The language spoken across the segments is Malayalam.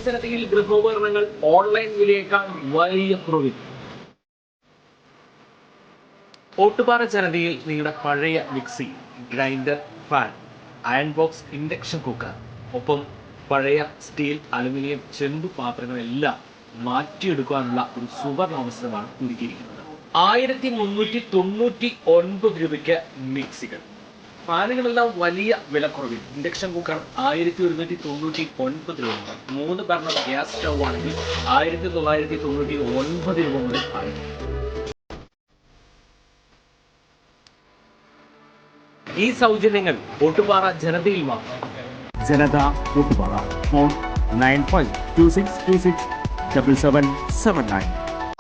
ജനതയിൽ ഗൃഹോപകരണങ്ങൾ ഓൺലൈൻ വിലയേക്കാൾ വലിയ കുറവിൽ. ഓട്ടുപാറ ജനതയിൽ നിങ്ങളുടെ പഴയ mixie, grinder, fan, iron box, induction cooker, ഒപ്പം പഴയ സ്റ്റീൽ, അലുമിനിയം, ചെമ്പ് പാത്രങ്ങളെല്ലാം മാറ്റിയെടുക്കാനുള്ള ഒരു സുവർണ അവസരമാണ് ഒരുക്കിയിരിക്കുന്നത്. 1399 രൂപയ്ക്ക് മിക്സികൾ, ഫാനുകളെല്ലാം വലിയ വിലക്കുറവിൽ. ഇൻഡക്ഷൻ കുക്കർ 1199 രൂപ മുതൽ. 3 ബർണർ ഗ്യാസ് സ്റ്റൗ ആണെങ്കിൽ 1999 രൂപ മുതൽ ആരംഭിക്കും. ഈ സൗജന്യങ്ങൾ ഓട്ടുപാറ ജനതയിൽ മാത്രം. ജനത ഓട്ടുപാറ. ഫോൺ 9526267779.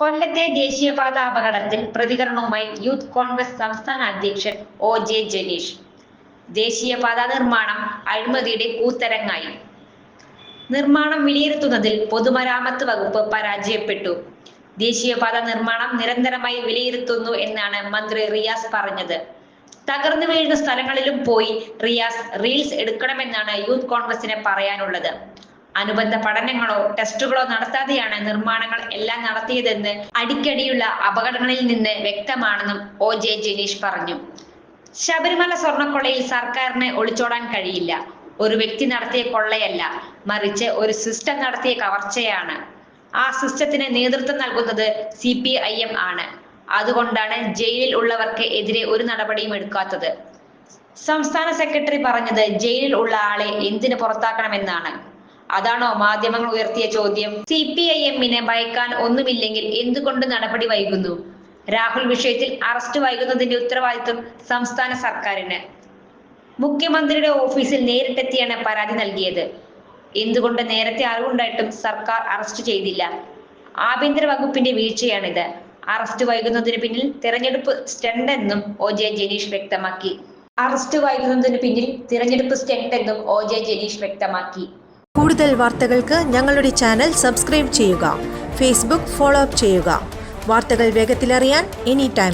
കൊല്ലത്തെ ദേശീയപാത അപകടത്തിൽ പ്രതികരണവുമായി യൂത്ത് കോൺഗ്രസ് സംസ്ഥാന അധ്യക്ഷൻ OJ ജനീഷ്. ദേശീയപാത നിർമ്മാണം അഴിമതിയുടെ കൂത്തരങ്ങായി. നിർമ്മാണം വിലയിരുത്തുന്നതിൽ പൊതുമരാമത്ത് വകുപ്പ് പരാജയപ്പെട്ടു. ദേശീയപാത നിർമ്മാണം നിരന്തരമായി വിലയിരുത്തുന്നു എന്നാണ് മന്ത്രി റിയാസ് പറഞ്ഞത്. തകർന്നു വീഴുന്ന സ്ഥലങ്ങളിലും പോയി റിയാസ് റീൽസ് എടുക്കണമെന്നാണ് യൂത്ത് കോൺഗ്രസിന് പറയാനുള്ളത്. അനുബന്ധ പഠനങ്ങളോ ടെസ്റ്റുകളോ നടത്താതെയാണ് നിർമ്മാണങ്ങൾ എല്ലാം നടത്തിയതെന്ന് അടിക്കടിയുള്ള അപകടങ്ങളിൽ നിന്ന് വ്യക്തമാണെന്നും OJ ജനീഷ് പറഞ്ഞു. ശബരിമല സ്വർണ്ണക്കൊള്ളയിൽ സർക്കാരിന് ഒളിച്ചോടാൻ കഴിയില്ല. ഒരു വ്യക്തി നടത്തിയ കൊള്ളയല്ല, മറിച്ച് ഒരു സിസ്റ്റം നടത്തിയ കവർച്ചയാണ്. ആ സിസ്റ്റത്തിന് നേതൃത്വം നൽകുന്നത് CPIM ആണ്. അതുകൊണ്ടാണ് ജയിലിൽ ഉള്ളവർക്ക് എതിരെ ഒരു നടപടിയും എടുക്കാത്തത്. സംസ്ഥാന സെക്രട്ടറി പറഞ്ഞത് ജയിലിൽ ഉള്ള ആളെ എന്തിനു പുറത്താക്കണമെന്നാണ്. അതാണോ മാധ്യമങ്ങൾ ഉയർത്തിയ ചോദ്യം? CPIM-നെ ഭയക്കാൻ ഒന്നുമില്ലെങ്കിൽ എന്തുകൊണ്ട് നടപടി വൈകുന്നു? രാഹുൽ വിഷയത്തിൽ അറസ്റ്റ് വൈകുന്നതിന്റെ ഉത്തരവാദിത്വം സംസ്ഥാന സർക്കാരിന്. മുഖ്യമന്ത്രിയുടെ ഓഫീസിൽ നേരിട്ടെത്തിയാണ് പരാതി നൽകിയത്. എന്തുകൊണ്ട് നേരത്തെ അറിവുണ്ടായിട്ടും സർക്കാർ അറസ്റ്റ് ചെയ്തില്ല? ആഭ്യന്തര വകുപ്പിന്റെ വീഴ്ചയാണിത്. അറസ്റ്റ് വൈകുന്നതിന് പിന്നിൽ തെരഞ്ഞെടുപ്പ് സ്റ്റണ്ടെന്നും OJ ജനീഷ് വ്യക്തമാക്കി. കൂടുതൽ വാർത്തകൾക്ക് ഞങ്ങളുടെ ചാനൽ സബ്സ്ക്രൈബ് ചെയ്യുക. ഫേസ്ബുക്ക് ഫോളോ അപ്പ് ചെയ്യുക. വാർത്തകൾ വേഗത്തിലറിയാൻ എനി ടൈം